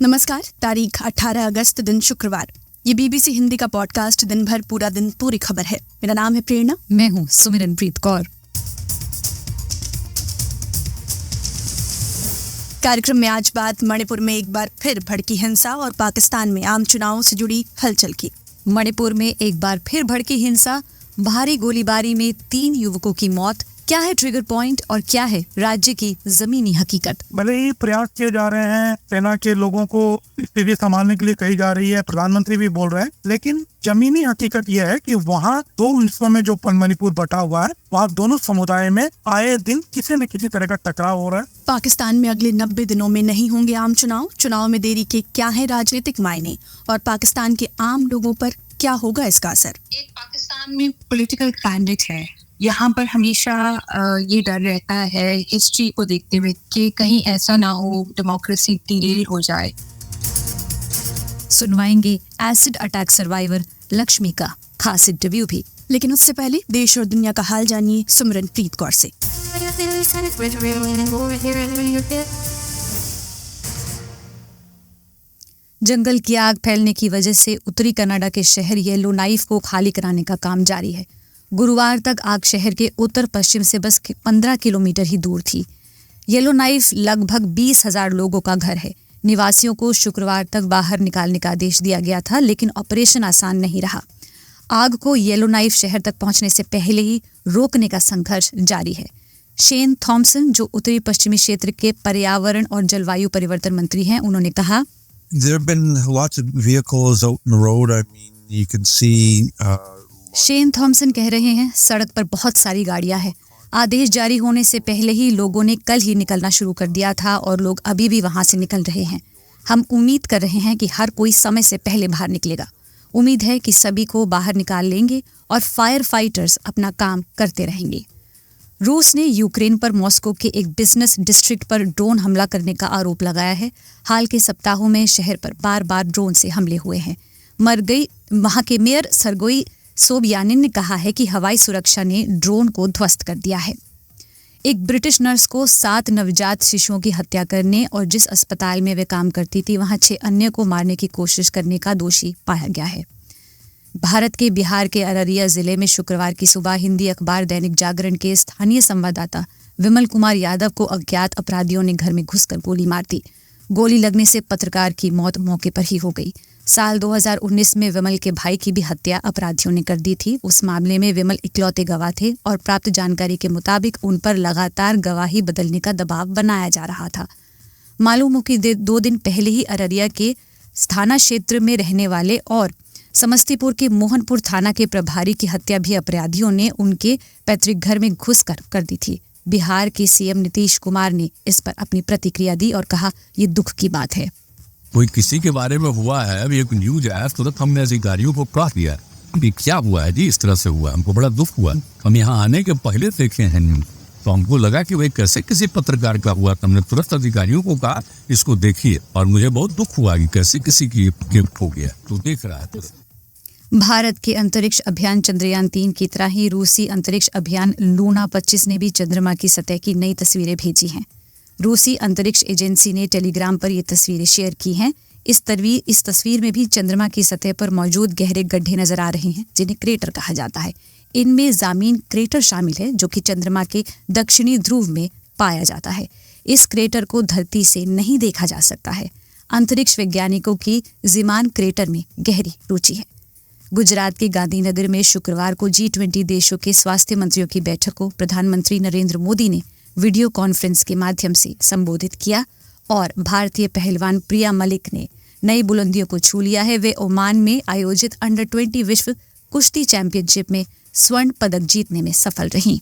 नमस्कार। तारीख 18 अगस्त दिन शुक्रवार। ये बीबीसी हिंदी का पॉडकास्ट दिन भर पूरा दिन पूरी खबर है। मेरा नाम है प्रेरणा। मैं हूँ सुमिरनप्रीत कौर। कार्यक्रम में आज बात मणिपुर में एक बार फिर भड़की हिंसा और पाकिस्तान में आम चुनावों से जुड़ी हलचल की। मणिपुर में एक बार फिर भड़की हिंसा, भारी गोलीबारी में 3 युवकों की मौत। क्या है ट्रिगर पॉइंट और क्या है राज्य की जमीनी हकीकत? भले ही प्रयास किए जा रहे हैं, सेना के लोगों को स्थिति संभालने के लिए कही जा रही है, प्रधानमंत्री भी बोल रहे हैं, लेकिन जमीनी हकीकत यह है कि वहाँ 2 हिस्सों में जो मणिपुर बटा हुआ है, वहाँ दोनों समुदाय में आए दिन किसी न किसी तरह का टकराव हो रहा है। पाकिस्तान में अगले 90 दिनों में नहीं होंगे आम चुनाव। चुनाव में देरी के क्या है राजनीतिक मायने और पाकिस्तान के आम लोगों पर क्या होगा इसका असर? एक पाकिस्तान में पॉलिटिकल क्लाइमेट है, यहाँ पर हमेशा ये डर रहता है हिस्ट्री को देखते हुए कि कहीं ऐसा ना हो डेमोक्रेसी डिरेल हो जाए। सुनवाएंगे एसिड अटैक सर्वाइवर लक्ष्मी का खास इंटरव्यू भी। लेकिन उससे पहले देश और दुनिया का हाल जानिए सुमिरनप्रीत कौर से। जंगल की आग फैलने की वजह से उत्तरी कनाडा के शहर येलो नाइफ को खाली कराने का काम जारी है। गुरुवार तक आग शहर के उत्तर पश्चिम से बस 15 किलोमीटर ही दूर थी। येलो नाइफ लगभग 20,000 लोगों का घर है। निवासियों को शुक्रवार तक बाहर निकालने का आदेश दिया गया था, लेकिन ऑपरेशन आसान नहीं रहा। आग को येलो नाइफ शहर तक पहुंचने से पहले ही रोकने का संघर्ष जारी है। शेन थॉम्सन, जो उत्तरी पश्चिमी क्षेत्र के पर्यावरण और जलवायु परिवर्तन मंत्री हैं, उन्होंने कहा, There have been lots of vehicles out on the road. I mean, you can see. Shane Thomson कह रहे हैं, सड़क पर बहुत सारी गाड़ियां हैं। आदेश जारी होने से पहले ही लोगों ने कल ही निकलना शुरू कर दिया था और लोग अभी भी वहां से निकल रहे हैं। हम उम्मीद कर रहे हैं कि हर कोई समय से पहले बाहर निकलेगा। उम्मीद है कि सभी को बाहर निकाल लेंगे और फायर फाइटर्स अपना काम करते रहेंगे। रूस ने यूक्रेन पर मॉस्को के एक बिजनेस डिस्ट्रिक्ट पर ड्रोन हमला करने का आरोप लगाया है। हाल के सप्ताहों में शहर पर बार बार ड्रोन से हमले हुए हैं। वहां के मेयर सरगोई सोबियानिन ने कहा है कि हवाई सुरक्षा ने ड्रोन को ध्वस्त कर दिया है। एक ब्रिटिश नर्स को 7 नवजात शिशुओं की हत्या करने और जिस अस्पताल में वे काम करती थी वहां 6 अन्य को मारने की कोशिश करने का दोषी पाया गया है। भारत के बिहार के अररिया जिले में शुक्रवार की सुबह हिंदी अखबार दैनिक जागरण के स्थानीय संवाददाता विमल कुमार यादव को अज्ञात अपराधियों ने घर में घुसकर गोली मार दी। गोली लगने से पत्रकार की मौत मौके पर ही हो गई। साल 2019 में विमल के भाई की भी हत्या अपराधियों ने कर दी थी। उस मामले में विमल इकलौते गवाह थे और प्राप्त जानकारी के मुताबिक उन पर लगातार गवाही बदलने का दबाव बनाया जा रहा था। मालूम हो कि 2 दिन पहले ही अररिया के थाना क्षेत्र में रहने वाले और समस्तीपुर के मोहनपुर थाना के प्रभारी की हत्या भी अपराधियों ने उनके पैतृक घर में घुसकर कर दी थी। बिहार के सीएम नीतीश कुमार ने इस पर अपनी प्रतिक्रिया दी और कहा, ये दुख की बात है। कोई किसी के बारे में हुआ है, अभी एक न्यूज आया, तुरंत हमने अधिकारियों को कह दिया कि क्या हुआ है जी, इस तरह से हुआ, हमको बड़ा दुख हुआ। हम यहाँ आने के पहले देखे हैं न्यूज, तो हमको लगा कि वही कैसे किसी पत्रकार का हुआ। हमने तुरंत अधिकारियों को कहा इसको देखिए, और मुझे बहुत दुख हुआ कि कैसे किसी की गिफ्ट हो गया, तो देख रहा है। भारत के अंतरिक्ष अभियान चंद्रयान 3 की तरह ही रूसी अंतरिक्ष अभियान लूना 25 ने भी चंद्रमा की सतह की नई तस्वीरें भेजी हैं। रूसी अंतरिक्ष एजेंसी ने टेलीग्राम पर ये तस्वीरें शेयर की हैं। इस तस्वीर में भी चंद्रमा की सतह पर मौजूद गहरे गड्ढे नजर आ रहे हैं, जिन्हें क्रेटर कहा जाता है। इनमें जामीन क्रेटर शामिल है, जो कि चंद्रमा के दक्षिणी ध्रुव में पाया जाता है। इस क्रेटर को धरती से नहीं देखा जा सकता है। अंतरिक्ष वैज्ञानिकों की जिमान क्रेटर में गहरी रुचि है। गुजरात के गांधीनगर में शुक्रवार को G20 देशों के स्वास्थ्य मंत्रियों की बैठक को प्रधानमंत्री नरेंद्र मोदी ने वीडियो कॉन्फ्रेंस के माध्यम से संबोधित किया और भारतीय पहलवान प्रिया मलिक ने नई बुलंदियों को छू लिया है। वे ओमान में आयोजित अंडर 20 विश्व कुश्ती चैंपियनशिप में स्वर्ण पदक जीतने में सफल रहीं।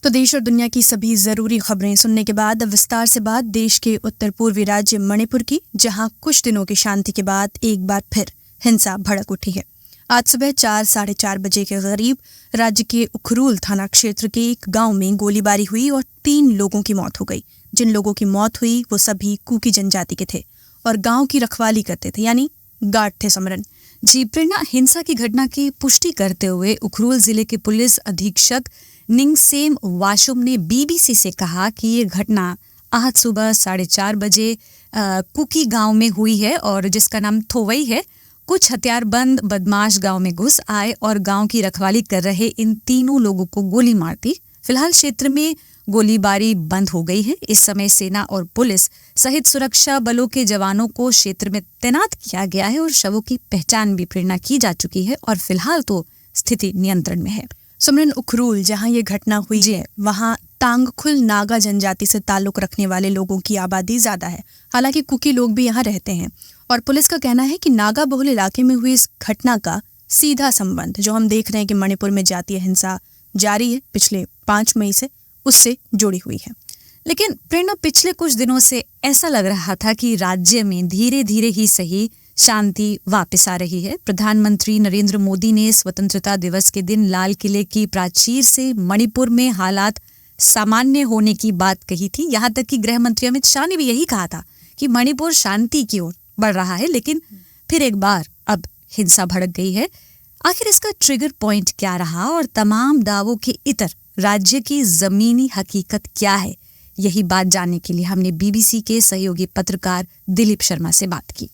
तो देश और दुनिया की सभी जरूरी खबरें सुनने के बाद अब विस्तार से बात देश के उत्तर पूर्वी राज्य मणिपुर की, जहां कुछ दिनों की शांति के बाद एक बार फिर हिंसा भड़क उठी है। आज सुबह 4 - 4:30 बजे के करीब राज्य के उखरूल थाना क्षेत्र के एक गांव में गोलीबारी हुई और 3 लोगों की मौत हो गई। जिन लोगों की मौत हुई वो सभी कुकी जनजाति के थे और गांव की रखवाली करते थे, यानी गार्ड थे समरन। जी प्रेरणा, हिंसा की घटना की पुष्टि करते हुए उखरूल जिले के पुलिस अधीक्षक निंगसेम वाशुम ने बीबीसी से कहा कि ये घटना आज सुबह 4:30 बजे कुकी गांव में हुई है और जिसका नाम थोवई है। कुछ हथियारबंद बदमाश गांव में घुस आए और गांव की रखवाली कर रहे इन तीनों लोगों को गोली मार दी। फिलहाल क्षेत्र में गोलीबारी बंद हो गई है। इस समय सेना और पुलिस सहित सुरक्षा बलों के जवानों को क्षेत्र में तैनात किया गया है और शवों की पहचान भी प्रेरणा की जा चुकी है और फिलहाल तो स्थिति नियंत्रण में है। सुमरन, उखरूल जहां ये घटना हुई है वहां तांगखुल नागा जनजाति से ताल्लुक रखने वाले लोगों की आबादी ज्यादा है। हालांकि कुकी लोग भी यहाँ रहते हैं और पुलिस का कहना है कि नागा बहुल इलाके में हुई इस घटना का सीधा संबंध, जो हम देख रहे हैं कि मणिपुर में जातीय हिंसा जारी है पिछले 5 मई से, उससे जुड़ी हुई है। लेकिन प्रेरणा, पिछले कुछ दिनों से ऐसा लग रहा था कि राज्य में धीरे धीरे ही सही शांति वापस आ रही है। प्रधानमंत्री नरेंद्र मोदी ने स्वतंत्रता दिवस के दिन लाल किले की प्राचीर से मणिपुर में हालात सामान्य होने की बात कही थी। यहाँ तक कि गृह मंत्री अमित शाह ने भी यही कहा था कि मणिपुर शांति की ओर बढ़ रहा है, लेकिन फिर एक बार अब हिंसा भड़क गई है। आखिर इसका ट्रिगर पॉइंट क्या रहा और तमाम दावों के इतर राज्य की जमीनी हकीकत क्या है? यही बात जानने के लिए हमने बीबीसी के सहयोगी पत्रकार दिलीप शर्मा से बात की।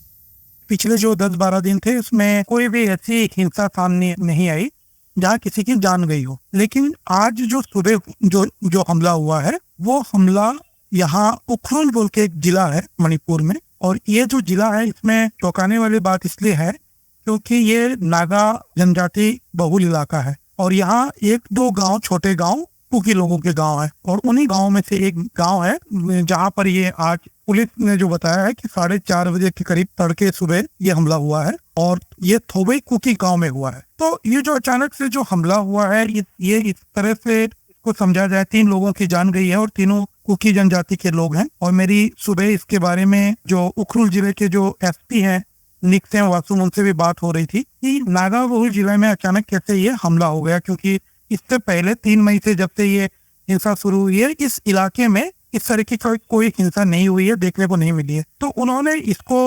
पिछले जो 10-12 दिन थे उसमें कोई भी ऐसी हिंसा सामने नहीं आई जहाँ किसी की जान गई हो, लेकिन आज जो सुबह जो हमला हुआ है वो हमला यहाँ उखरूल बोल के एक जिला है मणिपुर में, और ये जो जिला है इसमें चौंकाने वाली बात इसलिए है क्योंकि ये नागा जनजाति बहुल इलाका है और यहाँ 1-2 गांव, छोटे गांव कुकी लोगों के गांव है और उन्हीं गांव में से एक गांव है जहां पर ये आज पुलिस ने जो बताया है कि 4:30 बजे के करीब तड़के सुबह ये हमला हुआ है और ये थोबई कुकी गांव में हुआ है। तो ये जो अचानक से जो हमला हुआ है ये इस तरह से इसको समझा जाए 3 लोगों की जान गई है और तीनों कुकी जनजाति के लोग हैं। और मेरी सुबह इसके बारे में जो उखरूल जिले के जो एसपी हैं निंगसेम वाशुम, उनसे भी बात हो रही थी कि नागा बहुल जिले में अचानक कैसे ये हमला हो गया, क्योंकि इससे पहले 3 मई से जब से ये हिंसा शुरू हुई है इस इलाके में इस तरह की कोई हिंसा नहीं हुई है, देखने को नहीं मिली है। तो उन्होंने इसको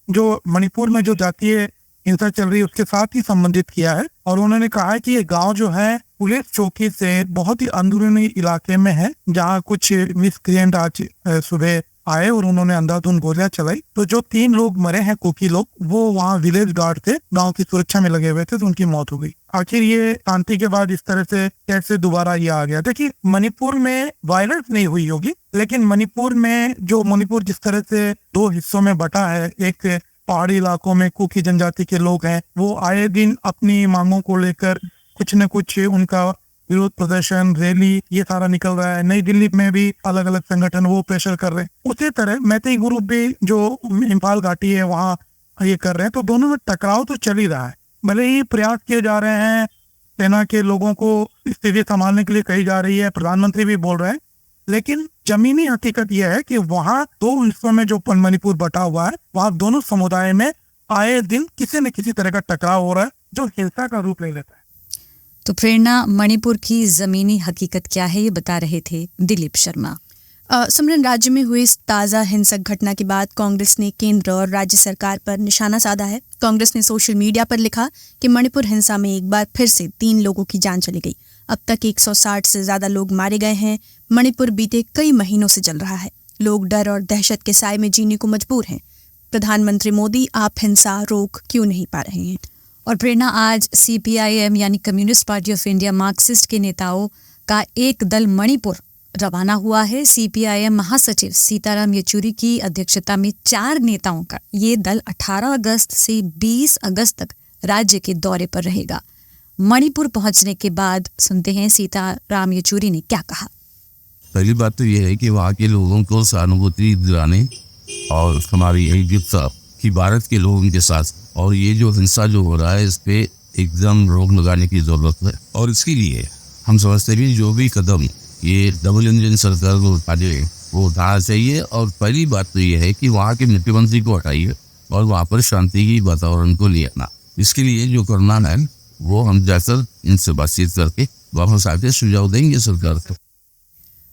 जो मणिपुर में जो जातीय हिंसा चल रही है उसके साथ ही संबंधित किया है और उन्होंने कहा है कि ये गांव जो है पुलिस चौकी से बहुत ही अंदरूनी इलाके में है जहां कुछ मिसक्रिएंट आज सुबह आए और उन्होंने अंधाधुंध गोलियां चलाई। तो जो 3 लोग मरे हैं कुकी लोग, वो वहाँ विलेज गार्ड थे, गांव की सुरक्षा में लगे हुए थे, तो उनकी मौत हो गई। आखिर ये शांति के बाद इस तरह से कैसे दोबारा ये आ गया? देखिए, मणिपुर में वायलेंस नहीं हुई होगी, लेकिन मणिपुर जिस तरह से 2 हिस्सों में बटा है, एक पहाड़ी इलाकों में कुकी जनजाति के लोग हैं, वो आए दिन अपनी मांगों को लेकर कुछ न कुछ उनका विरोध प्रदर्शन, रैली, ये सारा निकल रहा है। नई दिल्ली में भी अलग अलग संगठन वो प्रेशर कर रहे हैं। उसी तरह मैतेई ग्रुप भी जो इम्फाल घाटी है वहाँ ये कर रहे हैं। तो दोनों में टकराव तो चल ही रहा है। भले ही प्रयास किए जा रहे हैं, सेना के लोगों को स्थिति संभालने के लिए कही जा रही है, प्रधानमंत्री भी बोल रहे हैं, लेकिन जमीनी हकीकत यह है कि वहाँ 2 हिस्सों में जो मणिपुर बटा हुआ है, वहाँ दोनों समुदाय में आए दिन किसी न किसी तरह का टकराव हो रहा है जो हिंसा का रूप ले लेता है। तो प्रेरणा, मणिपुर की जमीनी हकीकत क्या है ये बता रहे थे दिलीप शर्मा। सिमरन, राज्य में हुई इस ताज़ा हिंसक घटना के बाद कांग्रेस ने केंद्र और राज्य सरकार पर निशाना साधा है। कांग्रेस ने सोशल मीडिया पर लिखा कि मणिपुर हिंसा में एक बार फिर से 3 लोगों की जान चली गई। अब तक 160 से ज्यादा लोग मारे गए हैं। मणिपुर बीते कई महीनों से जल रहा है। लोग डर और दहशत के साए में जीने को मजबूर हैं। प्रधानमंत्री मोदी, आप हिंसा रोक क्यों नहीं पा रहे हैं? और प्रेरणा, आज CPIM यानी communist party of India Marxist के नेताओं का एक दल मणिपुर रवाना हुआ है। CPIM महासचिव सीताराम येचुरी की अध्यक्षता में 4 नेताओं का ये दल 18 अगस्त से 20 अगस्त तक राज्य के दौरे पर रहेगा। मणिपुर पहुंचने के बाद सुनते हैं सीताराम येचुरी ने क्या कहा। पहली बात तो ये है कि वहाँ के लोगों को सहानुभूति दिलाने और हमारी एकजुटता की भारत के लोगों के साथ, और ये जो हिंसा जो हो रहा है इस पे एकदम रोक लगाने की जरूरत है। और इसके लिए हम समझते हैं जो भी कदम ये डबल इंजन सरकार को उठाने वो उठाना चाहिए। और पहली बात तो ये है कि वहाँ के मुख्यमंत्री को हटाइए और वहाँ पर शांति की वातावरण को ले आना। इसके लिए जो करना है वो हम जाकर इनसे बातचीत करके वापस आके सुझाव देंगे सरकार को।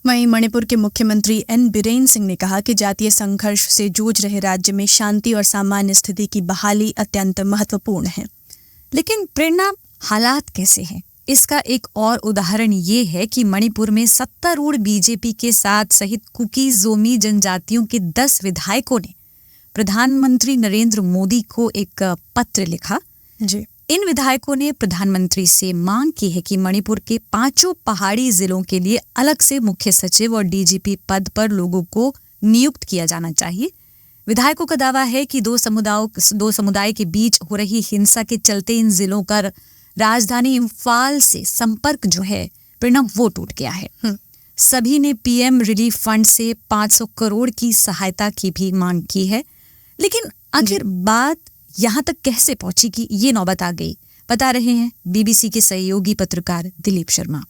वहीं मणिपुर के मुख्यमंत्री एन बीरेन सिंह ने कहा कि जातीय संघर्ष से जूझ रहे राज्य में शांति और सामान्य स्थिति की बहाली अत्यंत महत्वपूर्ण है। लेकिन प्रेरणा, हालात कैसे हैं? इसका एक और उदाहरण ये है कि मणिपुर में सत्तारूढ़ बीजेपी के साथ सहित कुकी जोमी जनजातियों के 10 विधायकों ने प्रधानमंत्री नरेंद्र मोदी को एक पत्र लिखा। जी। इन विधायकों ने प्रधानमंत्री से मांग की है कि मणिपुर के 5 पहाड़ी जिलों के लिए अलग से मुख्य सचिव और डीजीपी पद पर लोगों को नियुक्त किया जाना चाहिए। विधायकों का दावा है कि दो समुदाय के बीच हो रही हिंसा के चलते इन जिलों का राजधानी इम्फाल से संपर्क जो है परिणाम वो टूट गया है। सभी ने पीएम रिलीफ फंड से 500 करोड़ की सहायता की भी मांग की है। लेकिन आखिर बात यहाँ तक कैसे पहुंची कि ये नौबत आ गई, बता रहे हैं बीबीसी के सहयोगी पत्रकार दिलीप शर्मा।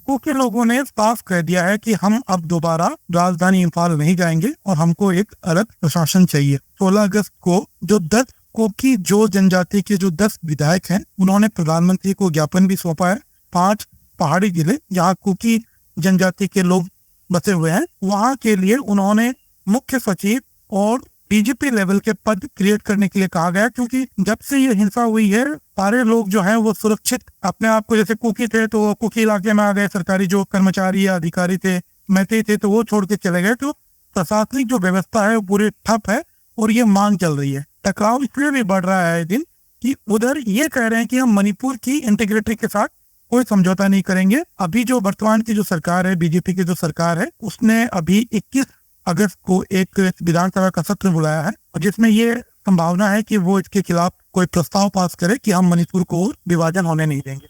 कुकी लोगों ने साफ कह दिया है कि हम अब दोबारा राजधानी इम्फाल नहीं जाएंगे और हमको एक अलग प्रशासन चाहिए। 16 अगस्त को जो 10 कुकी जो जनजाति के जो 10 विधायक हैं, उन्होंने प्रधानमंत्री को ज्ञापन भी सौंपा है। 5 पहाड़ी जिले जहाँ कुकी जनजाति के लोग बसे हुए हैं, वहाँ के लिए उन्होंने मुख्य सचिव और डीजीपी लेवल के पद क्रिएट करने के लिए कहा गया, क्योंकि जब से ये हिंसा हुई है सारे लोग जो हैं वो सुरक्षित अपने आप को, जैसे कुकी थे तो वो कुकी इलाके में आ गए, सरकारी जो कर्मचारी या अधिकारी थे, मैते थे तो वो छोड़ के चले गए। तो प्रशासनिक जो व्यवस्था है वो पूरी ठप है और ये मांग चल रही है। टकराव इसलिए भी बढ़ रहा है दिन कि उधर ये कह रहे हैं कि हम मणिपुर की इंटीग्रिटी के साथ कोई समझौता नहीं करेंगे। अभी जो वर्तमान की जो सरकार है, बीजेपी की जो सरकार है, उसने अभी 21 अगस्त को एक विधानसभा का सत्र बुलाया है और जिसमें ये संभावना है कि वो इसके खिलाफ कोई प्रस्ताव पास करे कि हम मणिपुर को विभाजन होने नहीं देंगे।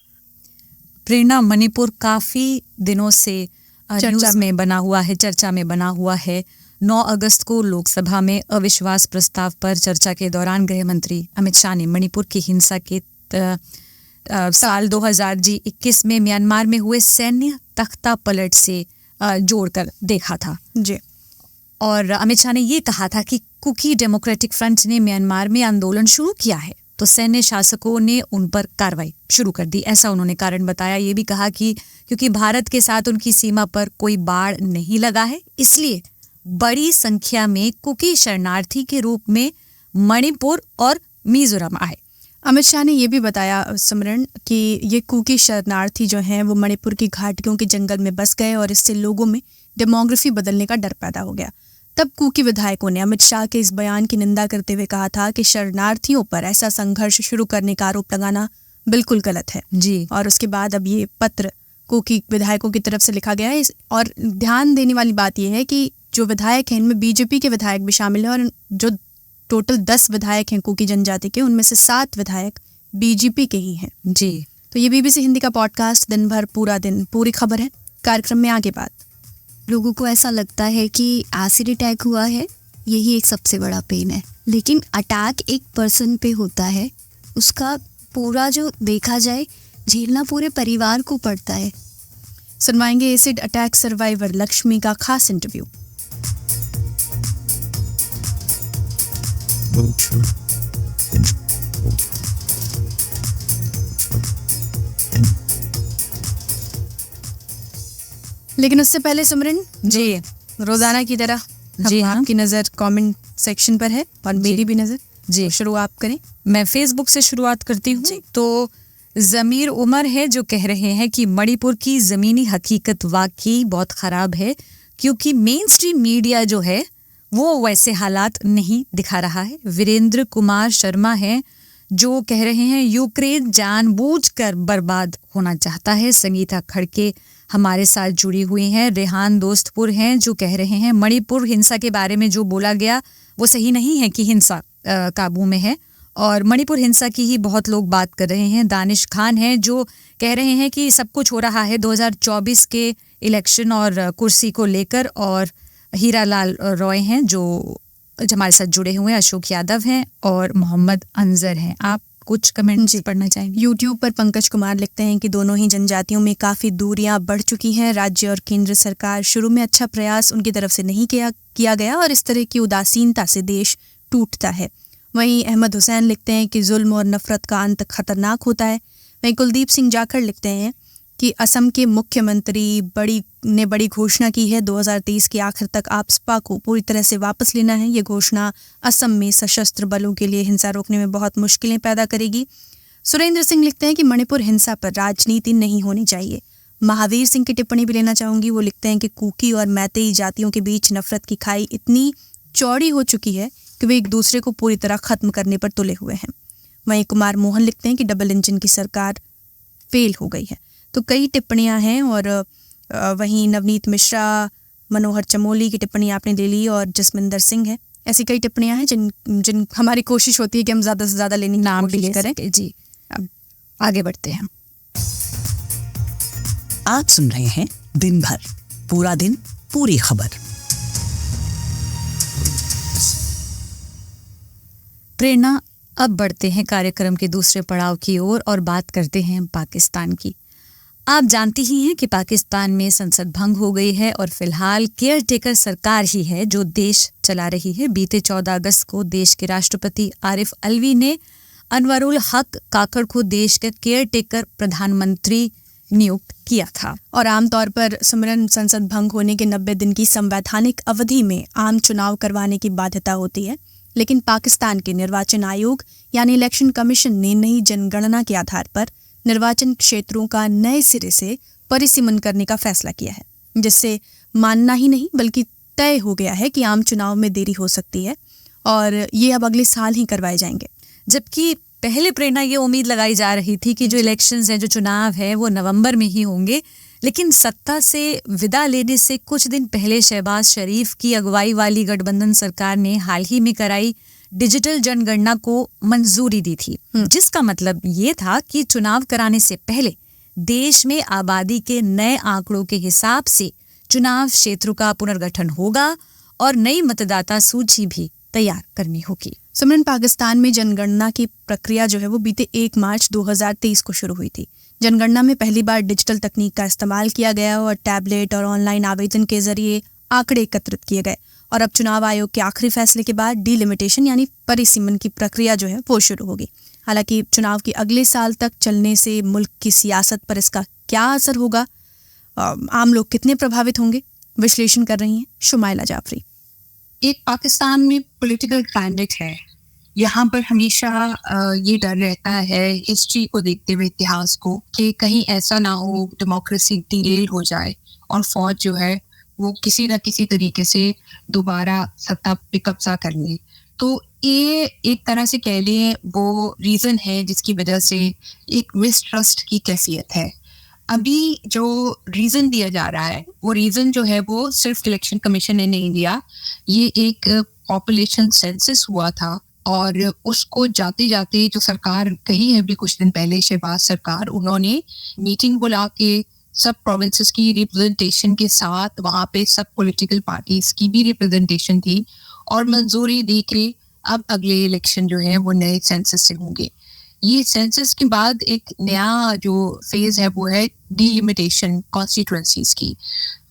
प्रेरणा, मणिपुर काफी दिनों से न्यूज़ में बना हुआ है, चर्चा में बना हुआ है। 9 अगस्त को लोकसभा में अविश्वास प्रस्ताव पर चर्चा के दौरान गृह मंत्री अमित शाह ने मणिपुर की हिंसा के साल 2021 में म्यांमार में हुए सैन्य तख्ता पलट से जोड़कर देखा था। जी। और अमित शाह ने ये कहा था कि कुकी डेमोक्रेटिक फ्रंट ने म्यांमार में आंदोलन शुरू किया है तो सैन्य शासकों ने उन पर कार्रवाई शुरू कर दी, ऐसा उन्होंने कारण बताया। ये भी कहा कि क्योंकि भारत के साथ उनकी सीमा पर कोई बाड़ नहीं लगा है, इसलिए बड़ी संख्या में कुकी शरणार्थी के रूप में मणिपुर और मिजोरम आए। अमित शाह ने ये भी बताया सिमरन कि ये कुकी शरणार्थी जो हैं वो मणिपुर की घाटियों के जंगल में बस गए और इससे लोगों में डेमोग्राफी बदलने का डर पैदा हो गया। तब कुकी विधायकों ने अमित शाह के इस बयान की निंदा करते हुए कहा था कि शरणार्थियों पर ऐसा संघर्ष शुरू करने का आरोप लगाना बिल्कुल गलत है। जी। और उसके बाद अब ये पत्र कुकी विधायकों की तरफ से लिखा गया है। और ध्यान देने वाली बात यह है कि जो विधायक हैं इनमें बीजेपी के विधायक भी शामिल हैं और जो टोटल 10 विधायक हैं कुकी जनजाति के, उनमें से 7 विधायक बीजेपी के ही हैं। जी। तो ये बीबीसी हिंदी का पॉडकास्ट दिन भर पूरा दिन पूरी खबर है। कार्यक्रम में आगे बात। लोगों को ऐसा लगता है कि एसिड अटैक हुआ है, यही एक सबसे बड़ा पेन है, लेकिन अटैक एक पर्सन पे होता है, उसका पूरा जो देखा जाए झेलना पूरे परिवार को पड़ता है। सुनवाएंगे एसिड अटैक सर्वाइवर लक्ष्मी का खास इंटरव्यू। लेकिन उससे पहले सिमरन जी, रोजाना की तरह जी हाँ, आपकी नजर कमेंट सेक्शन पर है और मेरी भी नजर। जी, शुरू आप करें। मैं फेसबुक से शुरुआत करती हूँ। तो जमीर उमर है जो कह रहे हैं कि मणिपुर की ज़मीनी हकीकत वाकई बहुत ख़राब है, क्योंकि मेन स्ट्रीम मीडिया जो है वो वैसे हालात नहीं दिखा रहा है। वीरेंद्र कुमार शर्मा है जो कह रहे हैं यूक्रेन जानबूझकर बर्बाद होना चाहता है। संगीता खड़के हमारे साथ जुड़ी हुई हैं। रेहान दोस्तपुर हैं जो कह रहे हैं मणिपुर हिंसा के बारे में जो बोला गया वो सही नहीं है कि हिंसा काबू में है, और मणिपुर हिंसा की ही बहुत लोग बात कर रहे हैं। दानिश खान हैं जो कह रहे हैं कि सब कुछ हो रहा है 2024 के इलेक्शन और कुर्सी को लेकर। और हीरालाल रॉय हैं जो हमारे साथ जुड़े हुए हैं। अशोक यादव हैं और मोहम्मद अंजर हैं। आप कुछ कमेंट्स पढ़ना चाहेंगे? यूट्यूब पर पंकज कुमार लिखते हैं कि दोनों ही जनजातियों में काफ़ी दूरियां बढ़ चुकी हैं। राज्य और केंद्र सरकार शुरू में अच्छा प्रयास उनकी तरफ से नहीं किया गया और इस तरह की उदासीनता से देश टूटता है। वहीं अहमद हुसैन लिखते हैं कि जुल्म और नफरत का अंत खतरनाक होता है। वहीं कुलदीप सिंह जाखड़ लिखते हैं कि असम के मुख्यमंत्री ने बड़ी घोषणा की है, 2023 के आखिर तक आपसपा को पूरी तरह से वापस लेना है। ये घोषणा असम में सशस्त्र बलों के लिए हिंसा रोकने में बहुत मुश्किलें पैदा करेगी। सुरेंद्र सिंह लिखते हैं कि मणिपुर हिंसा पर राजनीति नहीं होनी चाहिए। महावीर सिंह की टिप्पणी भी लेना चाहूंगी। वो लिखते हैं कि कुकी और मैतेई जातियों के बीच नफरत की खाई इतनी चौड़ी हो चुकी है कि वे एक दूसरे को पूरी तरह खत्म करने पर तुले हुए हैं। वहीं कुमार मोहन लिखते हैं कि डबल इंजन की सरकार फेल हो गई है। तो कई टिप्पणियां हैं और वहीं नवनीत मिश्रा, मनोहर चमोली की टिप्पणी आपने ले ली और जसमिंदर सिंह है। ऐसी कई टिप्पणियां हैं जिन हमारी कोशिश होती है कि हम ज़्यादा से ज़्यादा लेने की नाम भी कोशिश ले करें। सके। जी, अब आगे बढ़ते हैं। आप सुन रहे हैं दिन भर, पूरा दिन पूरी खबर। प्रेरणा, अब बढ़ते हैं कार्यक्रम के दूसरे पड़ाव की ओर और बात करते हैं पाकिस्तान की। आप जानती ही हैं कि पाकिस्तान में संसद भंग हो गई है और फिलहाल केयर टेकर सरकार ही है जो देश चला रही है। बीते 14 अगस्त को देश के राष्ट्रपति आरिफ अलवी ने अनवरुल हक काकड़ को देश के केयर टेकर प्रधानमंत्री नियुक्त किया था। और आमतौर पर सिमरन, संसद भंग होने के 90 दिन की संवैधानिक अवधि में आम चुनाव करवाने की बाध्यता होती है, लेकिन पाकिस्तान के निर्वाचन आयोग यानी इलेक्शन कमीशन ने नई जनगणना के आधार पर निर्वाचन क्षेत्रों का नए सिरे से परिसीमन करने का फैसला किया है, जिससे मानना ही नहीं बल्कि तय हो गया है कि आम चुनाव में देरी हो सकती है और ये अब अगले साल ही करवाए जाएंगे। जबकि पहले प्रेरणा ये उम्मीद लगाई जा रही थी कि जो इलेक्शंस हैं, जो चुनाव है वो नवंबर में ही होंगे, लेकिन सत्ता से विदा लेने से कुछ दिन पहले शहबाज शरीफ की अगुवाई वाली गठबंधन सरकार ने हाल ही में कराई डिजिटल जनगणना को मंजूरी दी थी, जिसका मतलब ये था कि चुनाव कराने से पहले देश में आबादी के नए आंकड़ों के हिसाब से चुनाव क्षेत्रों का पुनर्गठन होगा और नई मतदाता सूची भी तैयार करनी होगी। सिमरन, पाकिस्तान में जनगणना की प्रक्रिया जो है वो बीते 1 मार्च 2023 को शुरू हुई थी। जनगणना में पहली बार डिजिटल तकनीक का इस्तेमाल किया गया और टैबलेट और ऑनलाइन आवेदन के जरिए आंकड़े एकत्रित किए गए। और अब चुनाव आयोग के आखिरी फैसले के बाद डिलिमिटेशन यानी परिसीमन की प्रक्रिया जो है वो शुरू होगी। हालांकि चुनाव के अगले साल तक चलने से मुल्क की सियासत पर इसका क्या असर होगा, आम लोग कितने प्रभावित होंगे, विश्लेषण कर रही हैं शुमाइला जाफरी। एक पाकिस्तान में पॉलिटिकल क्लाइमेट है, यहाँ पर हमेशा ये डर रहता है हिस्ट्री को देखते हुए, इतिहास को, कि कहीं ऐसा ना हो डेमोक्रेसी डिरेल हो जाए और फौज जो है वो किसी न किसी तरीके से दोबारा सत्ता पे कब्जा कर ले। तो ये एक तरह से कह लें वो रीज़न है जिसकी वजह से एक मिसट्रस्ट की कैफियत है। अभी जो रीज़न दिया जा रहा है वो रीज़न जो है वो सिर्फ इलेक्शन कमीशन ने नहीं दिया, ये एक पॉपुलेशन सेंसस हुआ था और उसको जाते जाते जो सरकार कही है अभी कुछ दिन पहले, शहबाज सरकार, उन्होंने मीटिंग बुला के सब प्रोविंसेस की रिप्रेजेंटेशन के साथ वहाँ पे सब पॉलिटिकल पार्टीज की भी रिप्रेजेंटेशन थी और मंजूरी दी कि अब अगले इलेक्शन जो है वो नए सेंसस से होंगे। ये सेंसस के बाद एक नया जो फेज है वो है डिलिमिटेशन कॉन्स्टिट्यूएंसीज की।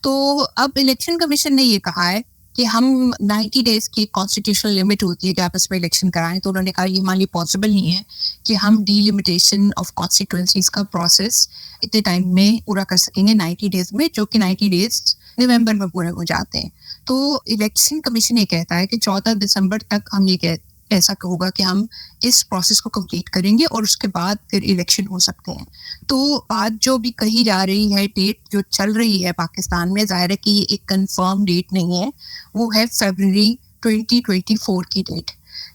तो अब इलेक्शन कमीशन ने ये कहा है कि हम 90 डेज की कॉन्स्टिट्यूशनल लिमिट होती है कि आप इसमें इलेक्शन कराएं, तो उन्होंने कहा ये हमारे लिए पॉसिबल नहीं है कि हम डिलिमिटेशन ऑफ कॉन्स्टिट्यूएंसीज का प्रोसेस इतने टाइम में पूरा कर सकेंगे 90 डेज में, जो कि 90 डेज नवंबर में पूरे हो जाते हैं। तो इलेक्शन कमीशन ये कहता है कि 14 दिसंबर तक हम ये ऐसा होगा कि हम इस प्रोसेस को कंप्लीट करेंगे और उसके बाद फिर इलेक्शन हो सकते हैं। तो बात जो भी कही जा रही है, डेट जो चल रही है पाकिस्तान में, जाहिर है कि ये एक कंफर्म डेट नहीं है, वो है फरवरी 2024 की डेट।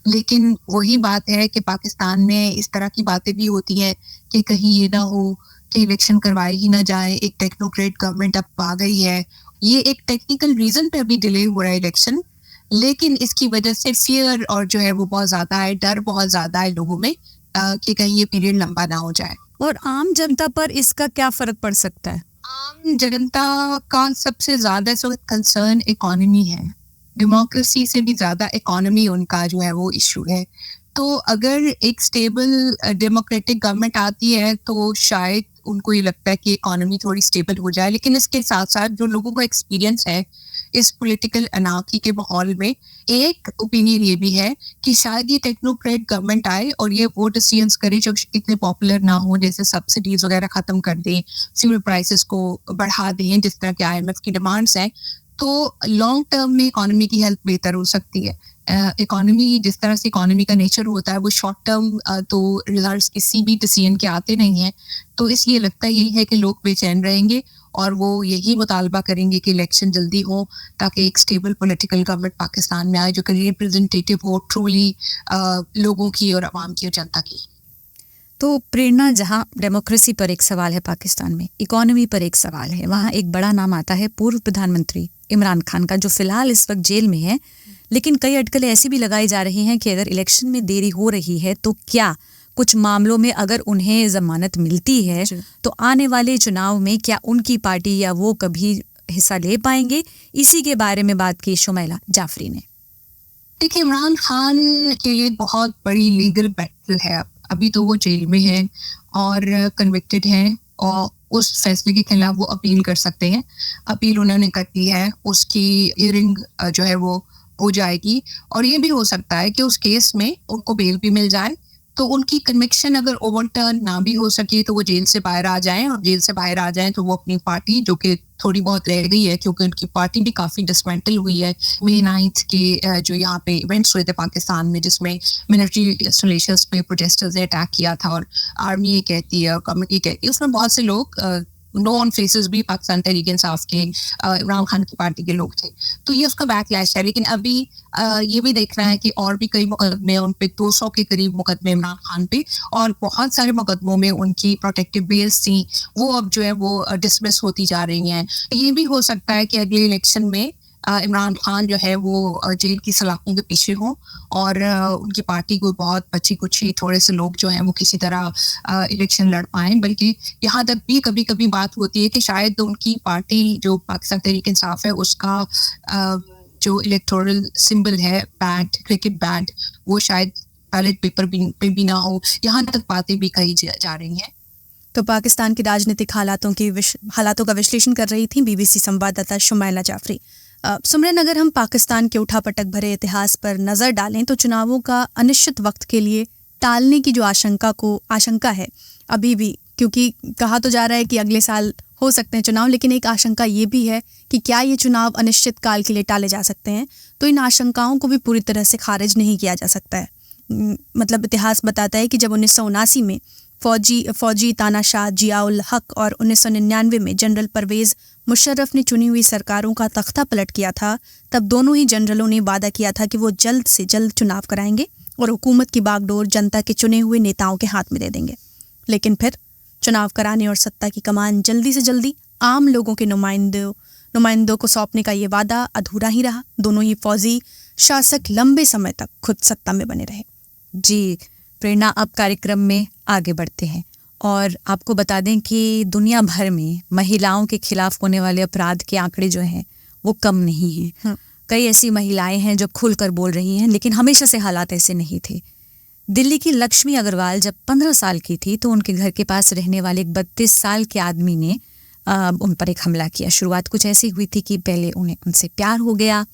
लेकिन वही बात है कि पाकिस्तान में इस तरह की बातें भी होती हैं कि कहीं ये ना हो कि इलेक्शन करवाए ही ना जाए, एक टेक्नोक्रेट गवर्नमेंट अब आ गई है। ये एक टेक्निकल रीजन पे अभी डिले हो रहा है इलेक्शन, लेकिन इसकी वजह से फियर और जो है वो बहुत ज्यादा है, डर बहुत ज्यादा है लोगों में कि कहीं ये पीरियड लंबा ना हो जाए। और आम जनता पर इसका क्या फर्क पड़ सकता है? आम जनता का सबसे ज्यादा इस वक्त कंसर्न इकोनॉमी है, डेमोक्रेसी से भी ज्यादा इकोनॉमी उनका जो है वो इशू है। तो अगर एक स्टेबल डेमोक्रेटिक गवर्नमेंट आती है तो शायद उनको ये लगता है कि इकोनॉमी थोड़ी स्टेबल हो जाए, लेकिन इसके साथ साथ जो लोगों का एक्सपीरियंस है इस पॉलिटिकल अनार्की के माहौल में, एक ओपिनियन ये भी है कि शायद ये टेक्नोक्रेट गवर्नमेंट आए और ये वो डिसीजंस करे जो इतने पॉपुलर ना हो, जैसे सब्सिडीज वगैरह खत्म कर दें, फ्यूल प्राइसेस को बढ़ा दें जिस तरह के IMF की डिमांड्स हैं, तो लॉन्ग टर्म में इकोनॉमी की हेल्थ बेहतर हो सकती है। इकोनॉमी, जिस तरह से इकोनॉमी का नेचर होता है वो शॉर्ट टर्म तो रिजल्ट्स किसी भी डिसीजन के आते नहीं हैं, तो इसलिए लगता यही है कि लोग बेचैन रहेंगे और वो यही मुतालबा करेंगे कि इलेक्शन जल्दी हो ताकि एक स्टेबल पॉलिटिकल गवर्नमेंट पाकिस्तान में आए जो कि रिप्रेजेंटेटिव हो ट्रूली लोगों की और आवाम की और जनता की। तो प्रेरणा, जहाँ डेमोक्रेसी पर एक सवाल है पाकिस्तान में, इकोनॉमी पर एक सवाल है, वहाँ एक बड़ा नाम आता है पूर्व प्रधानमंत्री इमरान खान का, जो फिलहाल इस वक्त जेल में है। लेकिन कई अटकलें ऐसी भी लगाई जा रही हैं कि अगर इलेक्शन में देरी हो रही है तो क्या कुछ मामलों में अगर उन्हें जमानत मिलती है तो आने वाले चुनाव में क्या उनकी पार्टी या वो कभी हिस्सा ले पाएंगे? इसी के बारे में बात की शुमैला जाफरी ने। देखिए, इमरान खान के लिए बहुत बड़ी लीगल बैटल है। अभी तो वो जेल में है और कन्विक्टेड हैं और उस फैसले के खिलाफ वो अपील कर सकते हैं। अपील उन्होंने कर दी है, उसकी हियरिंग जो है वो हो जाएगी और ये भी हो सकता है कि उस केस में उनको बेल भी मिल जाए, तो उनकी कन्विक्शन अगर ओवरटर्न ना भी हो सके तो वो जेल से बाहर आ जाएं, और जेल से बाहर आ जाएं तो वो अपनी पार्टी, जो कि थोड़ी बहुत रह गई है क्योंकि उनकी पार्टी भी काफ़ी डिसमेंटल हुई है। मई 9 के जो यहाँ पे इवेंट्स हुए थे पाकिस्तान में, जिसमें मिलिट्री इंस्टॉलेशंस पे प्रोटेस्टर्स ने अटैक किया था और आर्मी ये कहती है और कम्युनिटी ये कहती है, उसमें बहुत से लोग नॉन फेसेस भी पाकिस्तान तहरीक इंसाफ के इमरान खान की पार्टी के लोग थे, तो ये उसका बैकलैश है। लेकिन अभी ये भी देखना है कि और भी कई मुकदमे, उन पे 200 के करीब मुकदमे इमरान खान पे, और बहुत सारे मुकदमों में उनकी प्रोटेक्टिव बेल्स थी, वो अब जो है वो डिसमिस होती जा रही हैं। ये भी हो सकता है कि अगले इलेक्शन में इमरान खान जो है वो जेल की सलाखों के पीछे हों और उनकी पार्टी को बहुत बची कुछ थोड़े से लोग जो हैं वो किसी तरह इलेक्शन लड़ पाएं। बल्कि यहाँ तक भी कभी कभी बात होती है कि शायद उनकी पार्टी जो पाकिस्तान तहरीक इंसाफ है उसका जो इलेक्टोरल सिंबल है बैट, क्रिकेट बैट, वो शायद बैलेट पेपर पे भी ना हो। यहाँ तक बातें भी कही जा रही हैं। तो पाकिस्तान के राजनीतिक हालातों का विश्लेषण कर रही थी बीबीसी संवाददाता शुमैला जाफरी। सुमरन, अगर हम पाकिस्तान के उठापटक भरे इतिहास पर नज़र डालें तो चुनावों का अनिश्चित वक्त के लिए टालने की जो आशंका है अभी भी, क्योंकि कहा तो जा रहा है कि अगले साल हो सकते हैं चुनाव, लेकिन एक आशंका ये भी है कि क्या ये चुनाव अनिश्चित काल के लिए टाले जा सकते हैं। तो इन आशंकाओं को भी पूरी तरह से खारिज नहीं किया जा सकता है। मतलब इतिहास बताता है कि जब 1979 में फौजी तानाशाह जियाउल हक और 1999 में जनरल परवेज़ मुशर्रफ ने चुनी हुई सरकारों का तख्ता पलट किया था, तब दोनों ही जनरलों ने वादा किया था कि वो जल्द से जल्द चुनाव कराएंगे और हुकूमत की बागडोर जनता के चुने हुए नेताओं के हाथ में दे देंगे। लेकिन फिर चुनाव कराने और सत्ता की कमान जल्दी से जल्दी आम लोगों के नुमाइंदों को सौंपने का ये वादा अधूरा ही रहा। दोनों ही फौजी शासक लंबे समय तक खुद सत्ता में बने रहे। जी प्रेरणा, अब कार्यक्रम में आगे बढ़ते हैं और आपको बता दें कि दुनिया भर में महिलाओं के खिलाफ होने वाले अपराध के आंकड़े जो हैं वो कम नहीं हैं। कई ऐसी महिलाएं हैं जो खुलकर बोल रही हैं, लेकिन हमेशा से हालात ऐसे नहीं थे। दिल्ली की लक्ष्मी अग्रवाल जब 15 साल की थी तो उनके घर के पास रहने वाले एक 32 साल के आदमी ने उन पर एक हमला किया। शुरुआत कुछ ऐसी हुई थी कि पहले उन्हें उनसे प्यार हो गया।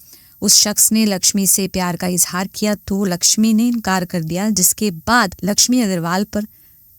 उस शख्स ने लक्ष्मी से प्यार का इजहार किया तो लक्ष्मी ने इनकार कर दिया, जिसके बाद लक्ष्मी अग्रवाल पर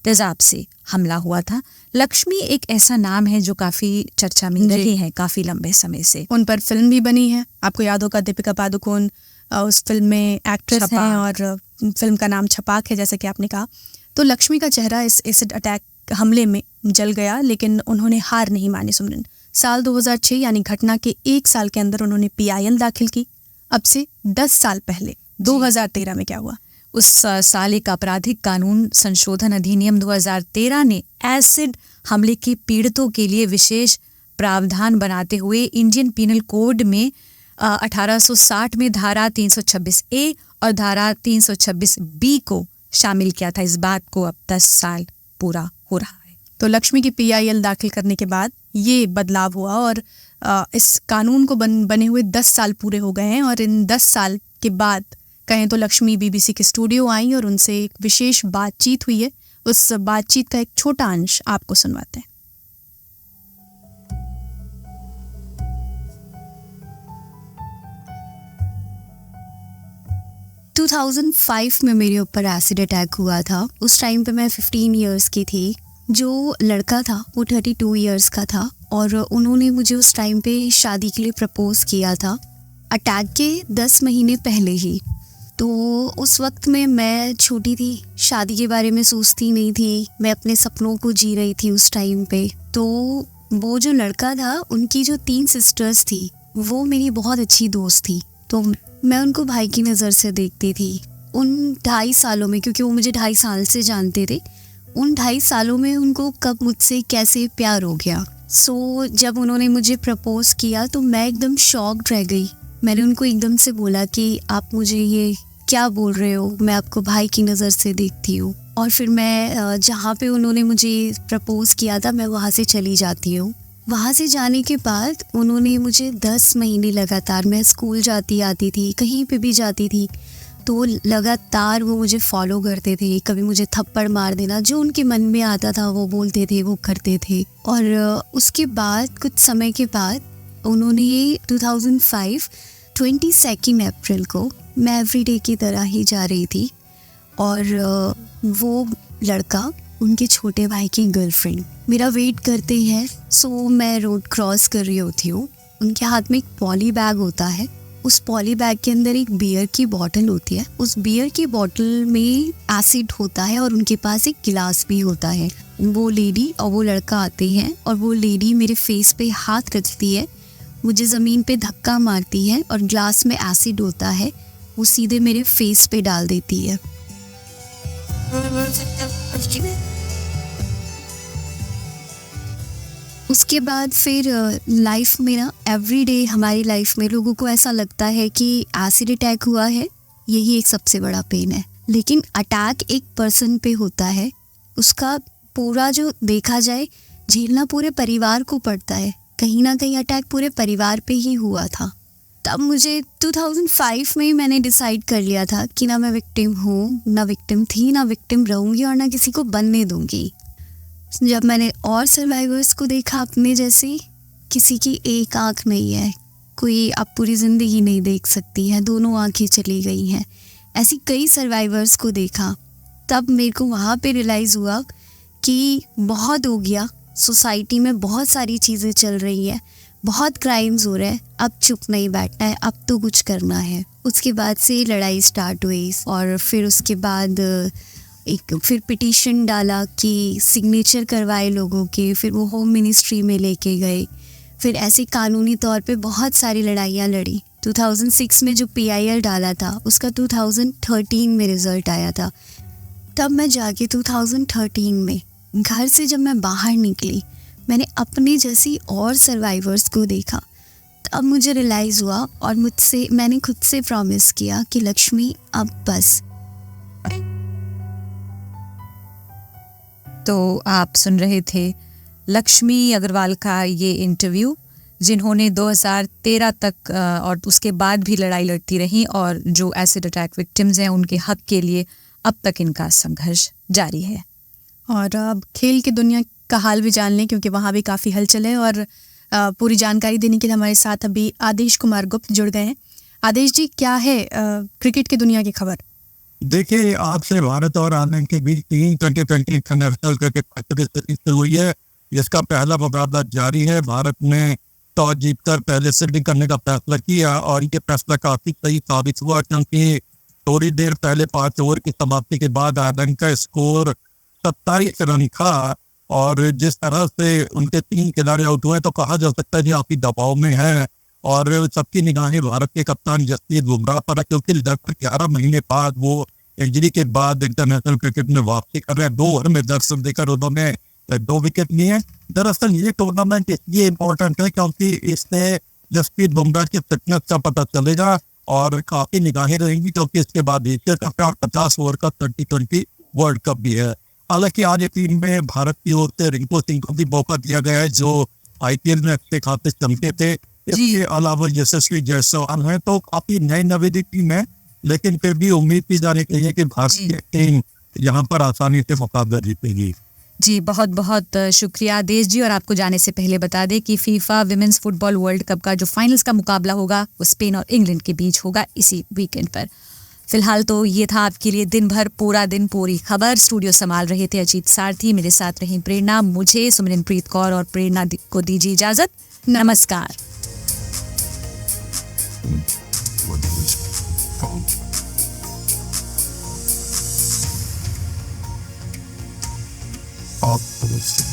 तेजाब से हमला हुआ था। लक्ष्मी एक ऐसा नाम है जो काफ़ी चर्चा में रही है काफ़ी लंबे समय से। उन पर फिल्म भी बनी है, आपको याद होगा दीपिका पादुकोण उस फिल्म में एक्ट्रेस हैं और फिल्म का नाम छपाक है, जैसे कि आपने कहा। तो लक्ष्मी का चेहरा इस एसिड अटैक हमले में जल गया, लेकिन उन्होंने हार नहीं मानी। सुमरन, साल 2006 यानी घटना के 1 साल के अंदर उन्होंने PIL दाखिल की। अब से 10 साल पहले 2013 में क्या हुआ? उस साल एक आपराधिक कानून संशोधन अधिनियम 2013 ने एसिड हमले के पीड़ितों के लिए विशेष प्रावधान बनाते हुए इंडियन पीनल कोड में 1860 में धारा 326A और धारा 326B को शामिल किया था। इस बात को अब 10 साल पूरा हो रहा है। तो लक्ष्मी की PIL दाखिल करने के बाद ये बदलाव हुआ और इस कानून को बने हुए 10 साल पूरे हो गए हैं। और इन 10 साल के बाद कहें तो लक्ष्मी BBC के स्टूडियो आई और उनसे एक विशेष बातचीत हुई है। उस बातचीत का एक छोटा अंश आपको सुनवाते हैं। 2005 में मेरे ऊपर एसिड अटैक हुआ था। उस टाइम पे मैं 15 इयर्स की थी। जो लड़का था वो 32 इयर्स का था और उन्होंने मुझे उस टाइम पे शादी के लिए प्रपोज किया था। अटैक के 10 महीने पहले ही तो उस वक्त में मैं छोटी थी, शादी के बारे में सोचती नहीं थी, मैं अपने सपनों को जी रही थी उस टाइम पे। तो वो जो लड़का था, उनकी जो 3 सिस्टर्स थी, वो मेरी बहुत अच्छी दोस्त थी। तो मैं उनको भाई की नज़र से देखती थी। उन 2.5 सालों में, क्योंकि वो मुझे 2.5 साल से जानते थे, उन 2.5 सालों में उनको कब मुझसे कैसे प्यार हो गया। जब उन्होंने मुझे प्रपोज किया तो मैं एकदम शॉक्ड रह गई। मैंने उनको एकदम से बोला कि आप मुझे ये क्या बोल रहे हो, मैं आपको भाई की नज़र से देखती हूँ। और फिर मैं जहाँ पे उन्होंने मुझे प्रपोज किया था, मैं वहाँ से चली जाती हूँ। वहाँ से जाने के बाद उन्होंने मुझे 10 महीने लगातार, मैं स्कूल जाती आती थी, कहीं पे भी जाती थी तो लगातार वो मुझे फॉलो करते थे। कभी मुझे थप्पड़ मार देना, जो उनके मन में आता था वो बोलते थे, वो करते थे। और उसके बाद कुछ समय के बाद उन्होंने 2005 22 अप्रैल को, मैं एवरीडे की तरह ही जा रही थी और वो लड़का, उनके छोटे भाई की गर्लफ्रेंड मेरा वेट करते हैं। मैं रोड क्रॉस कर रही होती हूँ। उनके हाथ में एक पॉली बैग होता है, उस पॉली बैग के अंदर एक बियर की बॉटल होती है। उस बियर की बॉटल में एसिड होता है और उनके पास एक गिलास भी होता है। वो लेडी और वो लड़का आते हैं और वो लेडी मेरे फेस पे हाथ रखती है, मुझे ज़मीन पे धक्का मारती है और ग्लास में एसिड होता है, वो सीधे मेरे फेस पे डाल देती है। उसके बाद फिर लाइफ में ना, एवरीडे हमारी लाइफ में लोगों को ऐसा लगता है कि एसिड अटैक हुआ है, यही एक सबसे बड़ा पेन है। लेकिन अटैक एक पर्सन पे होता है, उसका पूरा जो देखा जाए झेलना पूरे परिवार को पड़ता है। कहीं ना कहीं अटैक पूरे परिवार पे ही हुआ था। तब मुझे 2005 में ही मैंने डिसाइड कर लिया था कि ना मैं विक्टिम हूँ, ना विक्टिम थी, ना विक्टिम रहूँगी और ना किसी को बनने दूँगी। जब मैंने और सर्वाइवर्स को देखा अपने जैसे, किसी की एक आँख नहीं है, कोई आप पूरी ज़िंदगी नहीं देख सकती है, दोनों आँखें चली गई हैं, ऐसी कई सर्वाइवर्स को देखा। तब मेरे को वहाँ पे रियलाइज़ हुआ कि बहुत हो गया, सोसाइटी में बहुत सारी चीज़ें चल रही हैं, बहुत क्राइम्स हो रहे हैं, अब चुप नहीं बैठना है, अब तो कुछ करना है। उसके बाद से लड़ाई स्टार्ट हुई और फिर उसके बाद फिर पिटीशन डाला कि सिग्नेचर करवाए लोगों के, फिर वो होम मिनिस्ट्री में लेके गए, फिर ऐसे कानूनी तौर पे बहुत सारी लड़ाइयाँ लड़ी। 2006 में जो PIL डाला था उसका 2013 में रिज़ल्ट आया था। तब मैं जाके 2013 में घर से जब मैं बाहर निकली, मैंने अपने जैसी और सर्वाइवर्स को देखा। तब मुझे रियलाइज़ हुआ और मैंने खुद से प्रॉमिस किया कि लक्ष्मी अब बस। तो आप सुन रहे थे लक्ष्मी अग्रवाल का ये इंटरव्यू, जिन्होंने 2013 तक और उसके बाद भी लड़ाई लड़ती रहीं और जो एसिड अटैक विक्टिम्स हैं उनके हक के लिए अब तक इनका संघर्ष जारी है। और अब खेल की दुनिया का हाल भी जान लें, क्योंकि वहाँ भी काफ़ी हलचल है। और पूरी जानकारी देने के लिए हमारे साथ अभी आदेश कुमार गुप्त जुड़ गए हैं। आदेश जी, क्या है क्रिकेट की दुनिया की खबर? देखिए, आज से भारत और आयरलैंड के बीच 3 2020 इंटरनेशनल क्रिकेट मैच शुरू हुई है, जिसका पहला मुकाबला जारी है। भारत ने टॉस जीतकर पहले फील्डिंग करने का फैसला किया और ये फैसला काफी सही साबित हुआ, क्योंकि थोड़ी देर पहले 5 ओवर की समाप्ति के बाद आयरलैंड का स्कोर 27 रन था और जिस तरह से उनके 3 खिलाड़ी आउट हुए तो कहा जा सकता है कि काफी दबाव में है और सबकी निगाहें भारत के कप्तान जसप्रीत बुमराह पर है, क्योंकि लगभग 11 महीने बाद वो इंजरी के बाद इंटरनेशनल क्रिकेट में वापसी कर रहे हैं। 2 ओवर में दर्शन देकर उन्होंने 2 विकेट लिए। दरअसल ये टूर्नामेंट इसलिए इम्पोर्टेंट है क्योंकि इससे जसप्रीत बुमराह की फिटनेस का पता चलेगा और काफी निगाहें रहेंगी, क्योंकि इसके बाद एशिया कप 50 ओवर का 2020 वर्ल्ड कप भी है। हालांकि आज ये टीम में भारत की ओर से रिंकू सिंह को भी मौका दिया गया है, जो IPL में अच्छे खाते चलते थे। इसके अलावा यशस्वी जायसवाल है, तो काफी नई नवेदी टीम है, लेकिन फिर भी उम्मीद की जा रही है कि भारतीय टीम यहाँ पर आसानी से मुकाबला जीतेगी। जी, बहुत बहुत शुक्रिया आदेश जी। और आपको जाने से पहले बता दें कि FIFA women's football world cup का जो फाइनल्स का मुकाबला होगा वो स्पेन और इंग्लैंड के बीच होगा इसी वीकेंड पर। फिलहाल तो ये था आपके लिए दिन भर पूरा दिन पूरी खबर। स्टूडियो संभाल रहे थे अजीत सारथी, मेरे साथ रही प्रेरणा। मुझे सुमनप्रीत कौर और प्रेरणा को दीजिए इजाजत। नमस्कार। All police.